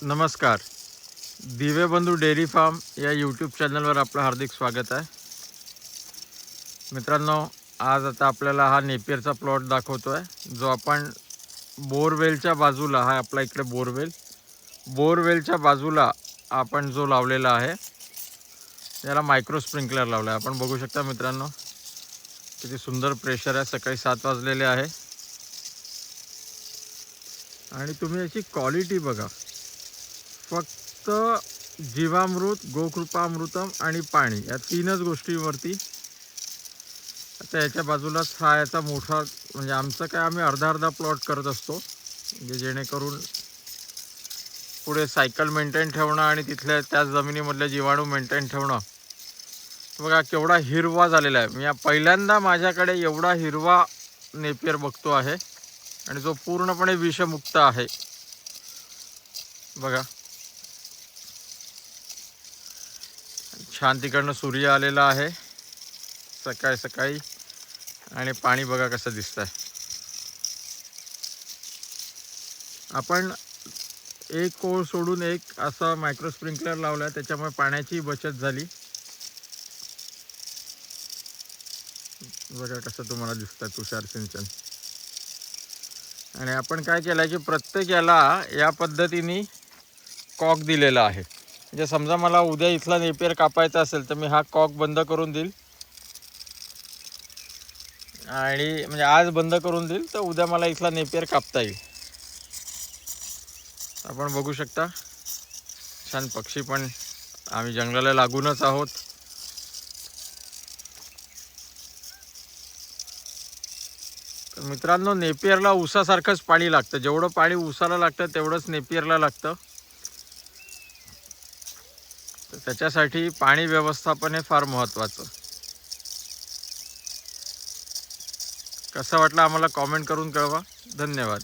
नमस्कार. दिवेबंधू dairy form या YouTube चॅनलवर आपलं हार्दिक स्वागत आहे. मित्रांनो, आज आता आपल्याला हा नेपियरचा प्लॉट दाखवतो आहे, जो आपण बोरवेलच्या बाजूला, हा आपला इकडे बोरवेलच्या बाजूला आपण जो लावलेला आहे याला मायक्रो स्प्रिंकलर लावला आहे. आपण बघू शकता मित्रांनो, किती सुंदर प्रेशर आहे. सकाळी 7 वाजलेले आहे आणि तुम्ही याची क्वालिटी बघा. फक्त जीवामृत, गोकृपामृतम आणि पाणी या तीनच गोष्टींवरती. आता याच्या बाजूलाच हा याचा मोठा, म्हणजे आमचं काय, आम्ही अर्धा प्लॉट करत असतो, म्हणजे जेणेकरून पुढे सायकल मेंटेन ठेवणं आणि तिथल्या त्या जमिनीमधल्या जीवाणू मेंटेन ठेवणं. बघा केवढा हिरवा झालेला आहे. मी पहिल्यांदा माझ्याकडे एवढा हिरवा नेपियर बघतो आहे आणि जो पूर्णपणे विषमुक्त आहे. बघा छान तिकडनं सूर्य आलेला आहे सकाळी सकाळी आणि पाणी बघा कसं दिसतंय. आपण एक ओळ सोडून एक असा मायक्रो स्प्रिंकलर लावला, त्याच्यामुळे पाण्याची बचत झाली. बघा कसं तुम्हाला दिसतंय तुषार सिंचन. आणि आपण काय केलं की प्रत्येक याला या पद्धतीने कॉक दिलेला आहे. म्हणजे समजा मला उद्या इथला नेपियर कापायचा असेल तर मी हा कॉक बंद करून देईल, आणि म्हणजे आज बंद करून देईल तर उद्या मला इथला नेपियर कापता येईल. आपण बघू शकता छान पक्षी, पण आम्ही जंगलाला लागूनच आहोत. तर मित्रांनो, नेपियरला ऊसासारखंच पाणी लागतं. जेवढं पाणी ऊसाला लागतं तेवढंच नेपियरला लागतं. तर त्याच्यासाठी पाणी व्यवस्थापन हे फार महत्त्वाचं. कसं वाटलं आम्हाला कॉमेंट करून कळवा. धन्यवाद.